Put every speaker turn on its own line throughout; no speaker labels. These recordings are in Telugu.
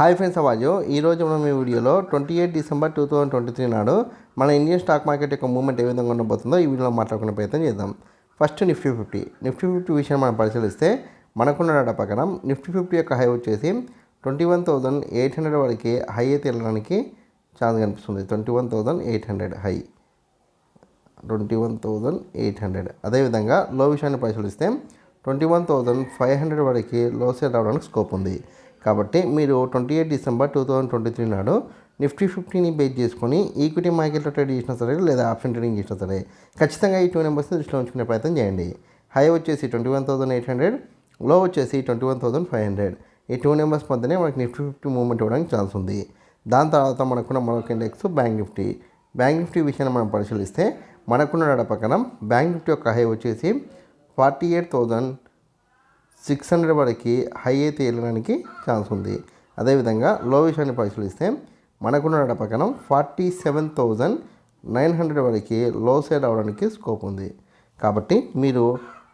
హాయ్ ఫ్రెండ్స్, అవాజు ఈరోజు మనం ఈ వీడియోలో 28 డిసెంబర్ 2023 నాడు మన ఇండియన్ స్టాక్ మార్కెట్ యొక్క మూవ్మెంట్ ఏ విధంగా ఉండబోతుందో ఈ వీడియోలో మాట్లాడుకునే ప్రయత్నం చేద్దాం. ఫస్ట్ నిఫ్టీ ఫిఫ్టీ విషయం మనం పరిశీలిస్తే మనకున్న డేటా ప్రకారం నిఫ్టీ 50 యొక్క హై వచ్చేసి 21,800 వరకు హై అయితే వెళ్ళడానికి ఛాన్స్ కనిపిస్తుంది. 21,800 హై, 21,800. అదేవిధంగా లో విషయాన్ని పరిశీలిస్తే 21,500 వరకు లో సేల్ రావడానికి స్కోప్ ఉంది. కాబట్టి మీరు 28 డిసెంబర్ 2023 నాడు నిఫ్టీ 50ని బేస్ చేసుకొని ఈక్విటీ మార్కెట్లో ట్రేడ్ చేసినా సరే లేదా ఆప్షన్ ట్రేడింగ్ చేసినా సరే ఖచ్చితంగా ఈ 2 నెంబర్స్ని దృష్టిలో ఉంచుకునే ప్రయత్నం చేయండి. హై వచ్చేసి 21,800, లో వచ్చేసి 21,500. ఈ 2 నెంబర్స్ మధ్యనే మనకి నిఫ్టీ 50 మూవ్మెంట్ ఇవ్వడానికి ఛాన్స్ ఉంది. దాని తర్వాత మనకున్న మరొక ఇండెక్స్ బ్యాంక్ నిఫ్టీ విషయాన్ని మనం పరిశీలిస్తే మనకున్న డేటా ప్రకారం బ్యాంక్ నిఫ్టీ యొక్క హై వచ్చేసి 48,600 వరకు హై అయితే వెళ్ళడానికి ఛాన్స్ ఉంది. అదేవిధంగా లో విషయాన్ని పరిశీలిస్తే మనకున్న డేటా ప్రకారం 47,900 వరకు లో సేల్ అవడానికి స్కోప్ ఉంది. కాబట్టి మీరు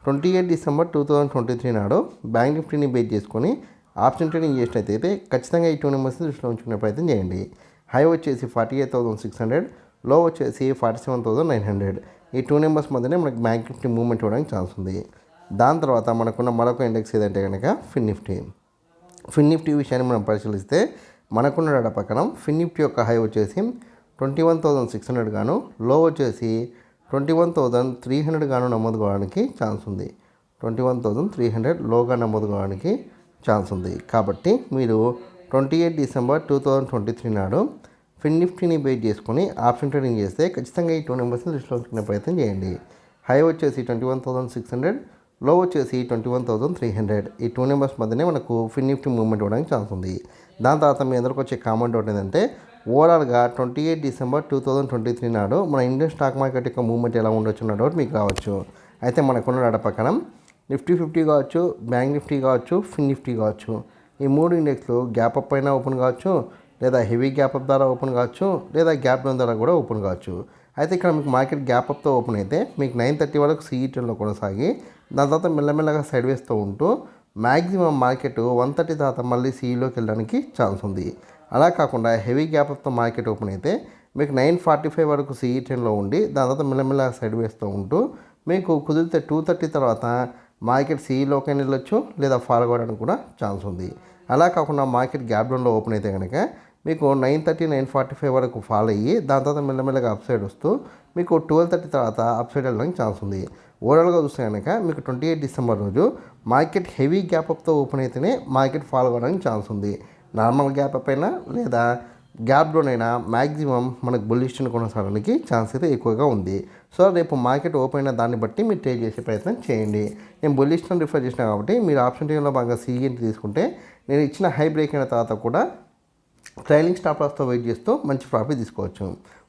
28 డిసెంబర్ 2023 నాడు బ్యాంక్ నిఫ్టీని బేస్ చేసుకొని ఆప్షన్ ట్రేడింగ్ చేసినట్టయితే ఖచ్చితంగా ఈ 2 నెంబర్స్ని దృష్టిలో ఉంచుకునే ప్రయత్నం చేయండి. హై వచ్చేసి 48,600, లో వచ్చేసి 47,900. ఈ 2 నెంబర్స్ మధ్యనే మనకి బ్యాంక్ నిఫ్టీ మూవ్మెంట్ ఇవ్వడానికి ఛాన్స్ ఉంది. దాని తర్వాత మనకున్న మరొక ఇండెక్స్ ఏదంటే కనుక ఫిన్ నిఫ్టీ విషయాన్ని మనం పరిశీలిస్తే మనకున్న డేటా ప్రకారం ఫిన్ నిఫ్టీ యొక్క హై వచ్చేసి 21,600 గాను, లో వచ్చేసి 21,300 గాను నమోదు కావడానికి ఛాన్స్ ఉంది. 21,300 లోగా నమోదు కావడానికి ఛాన్స్ ఉంది. కాబట్టి మీరు 28 డిసెంబర్ 2023 నాడు ఫిన్ నిఫ్టీని బేస్ చేసుకొని ఆప్షన్ ట్రేడింగ్ చేస్తే ఖచ్చితంగా ఈ 2 నెంబర్స్ని దృష్టిలో ఉంచుకునే ప్రయత్నం చేయండి. హై వచ్చేసి 21,600, లో వచ్చేసి 21,300. ఈ 2 నెంబర్స్ మధ్యనే మనకు ఫిన్ నిఫ్టీ మూవ్మెంట్ ఇవ్వడానికి ఛాన్స్ ఉంది. దాని తర్వాత మీ అందరికి వచ్చే కామెంట్ ఒకటి ఏంటంటే ఓవరాల్గా 28 డిసెంబర్ 2023 నాడు మన ఇండియన్ స్టాక్ మార్కెట్ యొక్క మూవ్మెంట్ ఎలా ఉండొచ్చు అన్న డౌట్ మీకు రావచ్చు. అయితే మనకున్న డేటా ప్రకారం నిఫ్టీ 50 కావచ్చు, బ్యాంక్ నిఫ్టీ కావచ్చు, ఫిన్ నిఫ్టీ కావచ్చు, ఈ 3 ఇండెక్స్లు గ్యాప్ అప్ అయినా ఓపెన్ కావచ్చు, లేదా హెవీ గ్యాప్ అప్ ద్వారా ఓపెన్ కావచ్చు, లేదా గ్యాప్ డౌన్ ద్వారా కూడా ఓపెన్ కావచ్చు. అయితే ఇక్కడ మీకు మార్కెట్ గ్యాప్ అప్తో ఓపెన్ అయితే మీకు 9:30 వరకు CE10లో కొనసాగి దాని తర్వాత మెల్లమెల్లగా సైడ్ వేస్తూ ఉంటూ మ్యాక్సిమం మార్కెట్ 1:30 తర్వాత మళ్ళీ CEలోకి వెళ్ళడానికి ఛాన్స్ ఉంది. అలా కాకుండా హెవీ గ్యాప్ అప్తో మార్కెట్ ఓపెన్ అయితే మీకు 9:45 వరకు CE10లో ఉండి దాని తర్వాత మెల్లమెల్లగా సైడ్ వేస్తూ ఉంటూ మీకు కుదిరితే 2:30 తర్వాత మార్కెట్ CEలోకి వెళ్ళొచ్చు, లేదా ఫాలో అవ్వడానికి కూడా ఛాన్స్ ఉంది. అలా కాకుండా మార్కెట్ గ్యాప్ డౌన్లో ఓపెన్ అయితే కనుక మీకు 9:30, 9:45 వరకు ఫాలో అయ్యి దాని తర్వాత మెల్లమెల్లగా అప్ సైడ్ వస్తూ మీకు 12:30 తర్వాత అప్ సైడ్ వెళ్ళడానికి ఛాన్స్ ఉంది. ఓవరాల్గా చూస్తే కనుక మీకు 28 డిసెంబర్ రోజు మార్కెట్ హెవీ గ్యాప్ అప్తో ఓపెన్ అయితేనే మార్కెట్ ఫాలో అవ్వడానికి ఛాన్స్ ఉంది. నార్మల్ గ్యాప్ అప్ అయినా లేదా గ్యాప్ డౌన్ అయినా మ్యాక్సిమం మనకు బుల్లిష్ కొనసాగడానికి ఛాన్స్ అయితే ఎక్కువగా ఉంది. సో రేపు మార్కెట్ ఓపెన్ అయిన దాన్ని బట్టి మీరు ట్రేడ్ చేసే ప్రయత్నం చేయండి. నేను బుల్లిష్ రిఫర్ చేసిన కాబట్టి మీరు ఆప్షన్ ట్రేడింగ్లో బాగా CE తీసుకుంటే నేను ఇచ్చిన హై బ్రేక్ అయిన తర్వాత కూడా ట్రైలింగ్ స్టాప్ లాస్తో వెయిట్ చేస్తూ మంచి ప్రాఫిట్ తీసుకోవచ్చు.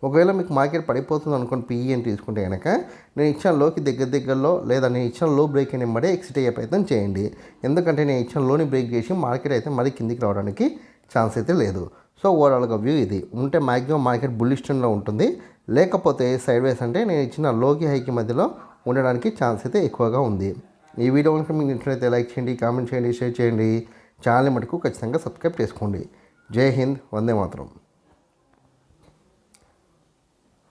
ఒకవేళ మీకు మార్కెట్ పడిపోతుంది అనుకోని PE తీసుకుంటే కనుక నేను ఇచ్చిన లోకి దగ్గరలో లేదా నేను ఇచ్చిన లో బ్రేక్ అయిన వెంబడే ఎక్సిట్ అయ్యే ప్రయత్నం చేయండి. ఎందుకంటే నేను ఇచ్చిన లోని బ్రేక్ చేసి మార్కెట్ అయితే మరీ కిందికి రావడానికి ఛాన్స్ అయితే లేదు. సో ఓవరాల్గా వ్యూ ఇది ఉంటే మ్యాక్సిమం మార్కెట్ బుల్లిష్ ట్రెండ్లో ఉంటుంది, లేకపోతే సైడ్ వేస్ అంటే నేను ఇచ్చిన లోకి హైకి మధ్యలో ఉండడానికి ఛాన్స్ అయితే ఎక్కువగా ఉంది. ఈ వీడియో కనుక మీకు నచ్చినట్లయితే లైక్ చేయండి, కామెంట్ చేయండి, షేర్ చేయండి. ఛానల్ మటుకు ఖచ్చితంగా సబ్స్క్రైబ్ చేసుకోండి. జై హింద్, వందే మాతరం.